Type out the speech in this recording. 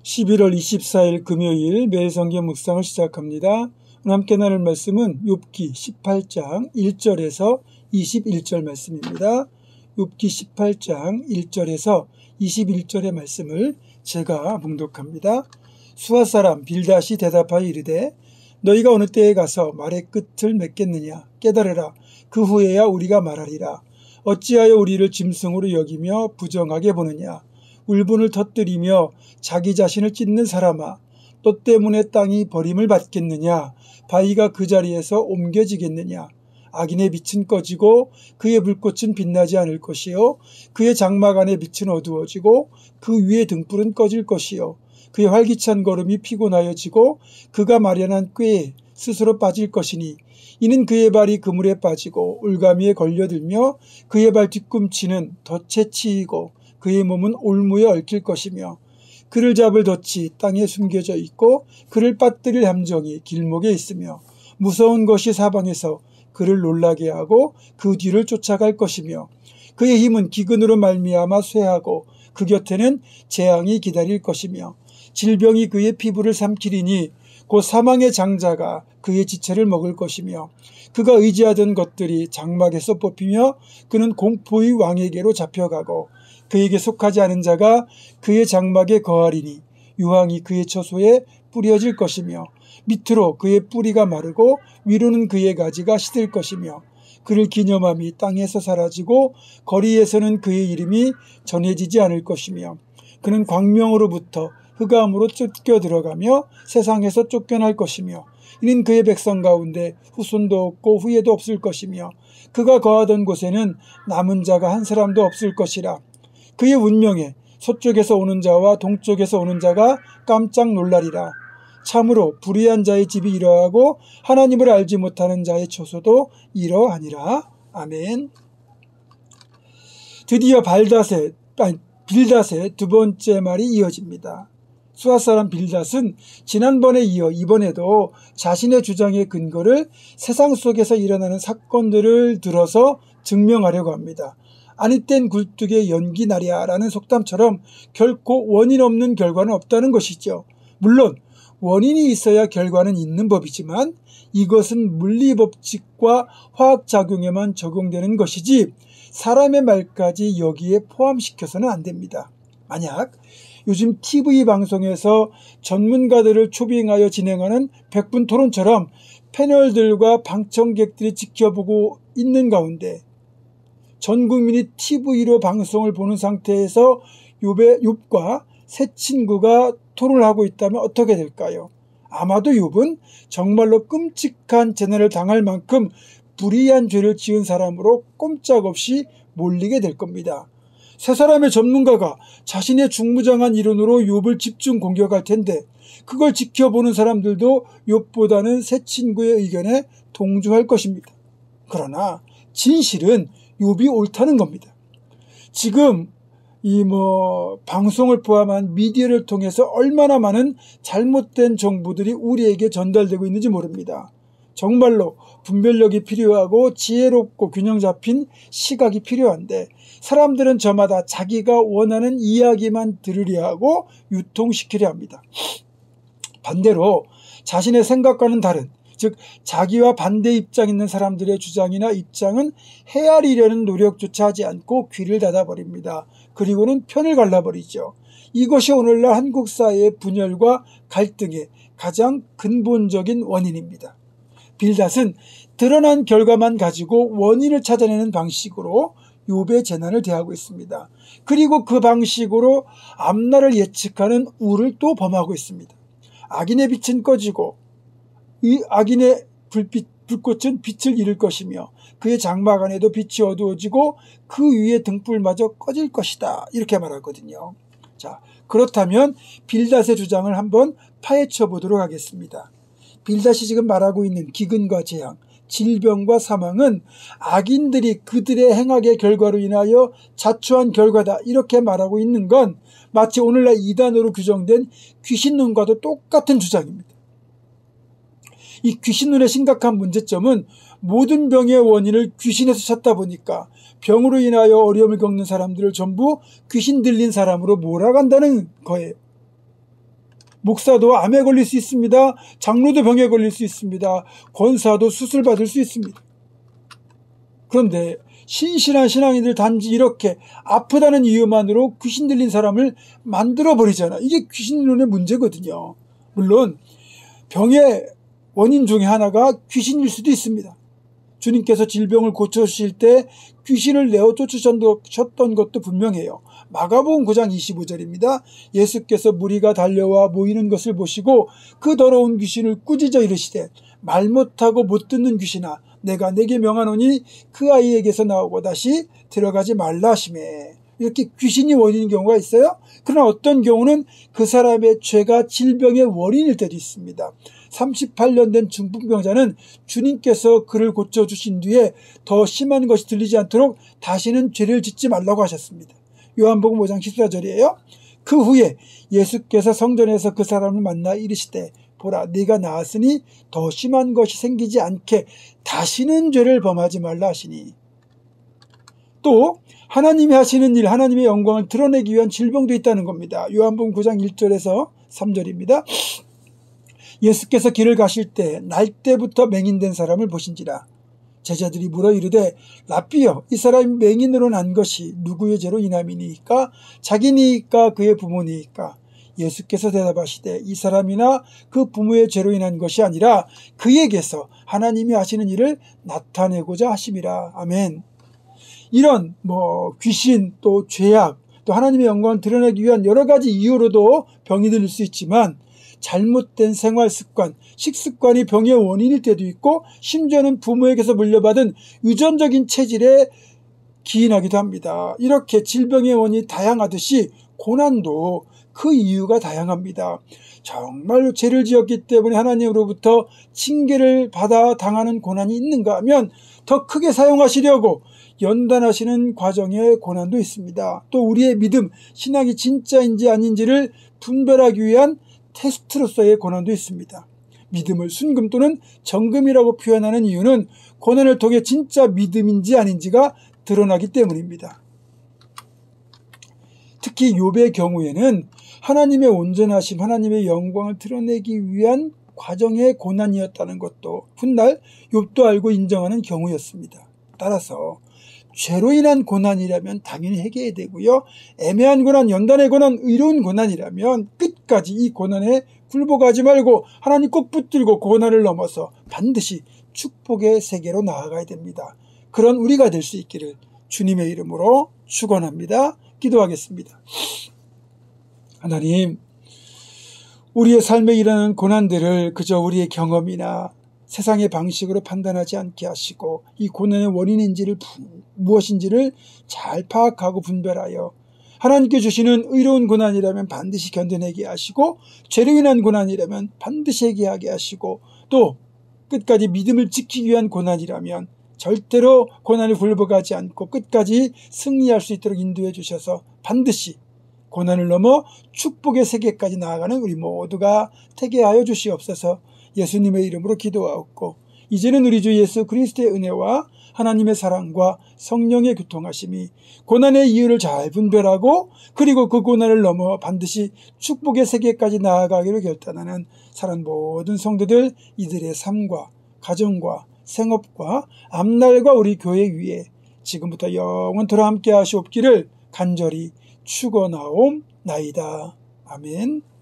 11월 24일 금요일 매일 성경 묵상을 시작합니다. 함께 나눌 말씀은 욥기 18장 1절에서 21절 말씀입니다. 욥기 18장 1절에서 21절의 말씀을 제가 봉독합니다. 수아 사람 빌닷이 대답하여 이르되 너희가 어느 때에 가서 말의 끝을 맺겠느냐 깨달으라. 그 후에야 우리가 말하리라. 어찌하여 우리를 짐승으로 여기며 부정하게 보느냐. 울분을 터뜨리며 자기 자신을 찢는 사람아, 너 때문에 땅이 버림을 받겠느냐. 바위가 그 자리에서 옮겨지겠느냐. 악인의 빛은 꺼지고 그의 불꽃은 빛나지 않을 것이요 그의 장막 안의 빛은 어두워지고 그 위의 등불은 꺼질 것이요 그의 활기찬 걸음이 피곤하여지고 그가 마련한 꾀에 스스로 빠질 것이니 이는 그의 발이 그물에 빠지고 올가미에 걸려들며 그의 발 뒤꿈치는 덫에 치이고 그의 몸은 올무에 얽힐 것이며 그를 잡을 덫이 땅에 숨겨져 있고 그를 빠뜨릴 함정이 길목에 있으며 무서운 것이 사방에서 그를 놀라게 하고 그 뒤를 쫓아갈 것이며 그의 힘은 기근으로 말미암아 쇠하고 그 곁에는 재앙이 기다릴 것이며 질병이 그의 피부를 삼키리니 곧 사망의 장자가 그의 지체를 먹을 것이며 그가 의지하던 것들이 장막에서 뽑히며 그는 공포의 왕에게로 잡혀가고 그에게 속하지 않은 자가 그의 장막에 거하리니 유황이 그의 처소에 뿌려질 것이며 밑으로 그의 뿌리가 마르고 위로는 그의 가지가 시들 것이며 그를 기념함이 땅에서 사라지고 거리에서는 그의 이름이 전해지지 않을 것이며 그는 광명으로부터 흑암으로 쫓겨 들어가며 세상에서 쫓겨날 것이며 이는 그의 백성 가운데 후손도 없고 후예도 없을 것이며 그가 거하던 곳에는 남은 자가 한 사람도 없을 것이라. 그의 운명에 서쪽에서 오는 자와 동쪽에서 오는 자가 깜짝 놀라리라. 참으로 불의한 자의 집이 이러하고 하나님을 알지 못하는 자의 처소도 이러하니라. 아멘. 드디어 빌닷의 두 번째 말이 이어집니다. 수아 사람 빌닷은 지난번에 이어 이번에도 자신의 주장의 근거를 세상 속에서 일어나는 사건들을 들어서 증명하려고 합니다. 아니 땐 굴뚝에 연기 나랴라는 속담처럼 결코 원인 없는 결과는 없다는 것이죠. 물론 원인이 있어야 결과는 있는 법이지만 이것은 물리법칙과 화학작용에만 적용되는 것이지 사람의 말까지 여기에 포함시켜서는 안 됩니다. 만약 요즘 TV 방송에서 전문가들을 초빙하여 진행하는 백분 토론처럼 패널들과 방청객들이 지켜보고 있는 가운데 전 국민이 TV로 방송을 보는 상태에서 욥과 세 친구가 토론을 하고 있다면 어떻게 될까요? 아마도 욥은 정말로 끔찍한 재난을 당할 만큼 불의한 죄를 지은 사람으로 꼼짝없이 몰리게 될 겁니다. 세 사람의 전문가가 자신의 중무장한 이론으로 욥을 집중 공격할 텐데 그걸 지켜보는 사람들도 욥보다는 세 친구의 의견에 동조할 것입니다. 그러나 진실은 욥이 옳다는 겁니다. 지금 방송을 포함한 미디어를 통해서 얼마나 많은 잘못된 정보들이 우리에게 전달되고 있는지 모릅니다. 정말로 분별력이 필요하고 지혜롭고 균형 잡힌 시각이 필요한데 사람들은 저마다 자기가 원하는 이야기만 들으려 하고 유통시키려 합니다. 반대로 자신의 생각과는 다른, 즉 자기와 반대 입장에 있는 사람들의 주장이나 입장은 헤아리려는 노력조차 하지 않고 귀를 닫아버립니다. 그리고는 편을 갈라버리죠. 이것이 오늘날 한국 사회의 분열과 갈등의 가장 근본적인 원인입니다. 빌닷은 드러난 결과만 가지고 원인을 찾아내는 방식으로 욥의 재난을 대하고 있습니다. 그리고 그 방식으로 앞날을 예측하는 우를 또 범하고 있습니다. 악인의 빛은 꺼지고 악인의 불꽃은 빛을 잃을 것이며 그의 장막 안에도 빛이 어두워지고 그 위에 등불마저 꺼질 것이다. 이렇게 말하거든요. 자, 그렇다면 빌닷의 주장을 한번 파헤쳐 보도록 하겠습니다. 빌닷이 지금 말하고 있는 기근과 재앙, 질병과 사망은 악인들이 그들의 행악의 결과로 인하여 자초한 결과다. 이렇게 말하고 있는 건 마치 오늘날 이단으로 규정된 귀신론과도 똑같은 주장입니다. 이 귀신론의 심각한 문제점은 모든 병의 원인을 귀신에서 찾다 보니까 병으로 인하여 어려움을 겪는 사람들을 전부 귀신 들린 사람으로 몰아간다는 거예요. 목사도 암에 걸릴 수 있습니다. 장로도 병에 걸릴 수 있습니다. 권사도 수술 받을 수 있습니다. 그런데 신실한 신앙인들 단지 이렇게 아프다는 이유만으로 귀신 들린 사람을 만들어버리잖아. 이게 귀신론의 문제거든요. 물론 병의 원인 중에 하나가 귀신일 수도 있습니다. 주님께서 질병을 고쳐주실 때 귀신을 내어 쫓으셨던 것도 분명해요. 마가복음 9장 25절입니다. 예수께서 무리가 달려와 모이는 것을 보시고 그 더러운 귀신을 꾸짖어 이르시되 말 못하고 못 듣는 귀신아 내가 내게 명하노니 그 아이에게서 나오고 다시 들어가지 말라 하시매. 이렇게 귀신이 원인인 경우가 있어요. 그러나 어떤 경우는 그 사람의 죄가 질병의 원인일 때도 있습니다. 38년 된 중풍병자는 주님께서 그를 고쳐주신 뒤에 더 심한 것이 들리지 않도록 다시는 죄를 짓지 말라고 하셨습니다. 요한복음 5장 14절이에요. 그 후에 예수께서 성전에서 그 사람을 만나 이르시되 보라 네가 나았으니 더 심한 것이 생기지 않게 다시는 죄를 범하지 말라 하시니. 또 하나님이 하시는 일, 하나님의 영광을 드러내기 위한 질병도 있다는 겁니다. 요한복음 9장 1절에서 3절입니다. 예수께서 길을 가실 때 날때부터 맹인된 사람을 보신지라. 제자들이 물어 이르되 랍비여 이 사람이 맹인으로 난 것이 누구의 죄로 인함이니까 자기니까 그의 부모니까. 예수께서 대답하시되 이 사람이나 그 부모의 죄로 인한 것이 아니라 그에게서 하나님이 하시는 일을 나타내고자 하심이라. 아멘. 이런 귀신 또 죄악 또 하나님의 영광을 드러내기 위한 여러 가지 이유로도 병이 들릴 수 있지만 잘못된 생활 습관, 식습관이 병의 원인일 때도 있고 심지어는 부모에게서 물려받은 유전적인 체질에 기인하기도 합니다. 이렇게 질병의 원인이 다양하듯이 고난도 그 이유가 다양합니다. 정말로 죄를 지었기 때문에 하나님으로부터 징계를 받아 당하는 고난이 있는가 하면 더 크게 사용하시려고 연단하시는 과정의 고난도 있습니다. 또 우리의 믿음, 신앙이 진짜인지 아닌지를 분별하기 위한 테스트로서의 고난도 있습니다. 믿음을 순금 또는 정금이라고 표현하는 이유는 고난을 통해 진짜 믿음인지 아닌지가 드러나기 때문입니다. 특히 욥의 경우에는 하나님의 온전하심, 하나님의 영광을 드러내기 위한 과정의 고난이었다는 것도 훗날 욥도 알고 인정하는 경우였습니다. 따라서 죄로 인한 고난이라면 당연히 해결해야 되고요. 애매한 고난, 연단의 고난, 의로운 고난이라면 끝까지 이 고난에 굴복하지 말고 하나님 꼭 붙들고 고난을 넘어서 반드시 축복의 세계로 나아가야 됩니다. 그런 우리가 될 수 있기를 주님의 이름으로 축원합니다. 기도하겠습니다. 하나님, 우리의 삶에 일어나는 고난들을 그저 우리의 경험이나 세상의 방식으로 판단하지 않게 하시고 이 고난의 원인인지를 무엇인지를 잘 파악하고 분별하여 하나님께 주시는 의로운 고난이라면 반드시 견뎌내게 하시고 죄로 인한 고난이라면 반드시 해결하게 하시고 또 끝까지 믿음을 지키기 위한 고난이라면 절대로 고난을 굴복하지 않고 끝까지 승리할 수 있도록 인도해 주셔서 반드시 고난을 넘어 축복의 세계까지 나아가는 우리 모두가 되게 하여 주시옵소서. 예수님의 이름으로 기도하옵고 이제는 우리 주 예수 그리스도의 은혜와 하나님의 사랑과 성령의 교통하심이 고난의 이유를 잘 분별하고 그리고 그 고난을 넘어 반드시 축복의 세계까지 나아가기로 결단하는 사랑 모든 성도들 이들의 삶과 가정과 생업과 앞날과 우리 교회 위에 지금부터 영원토록 함께 하시옵기를 간절히 축원하옵나이다. 아멘.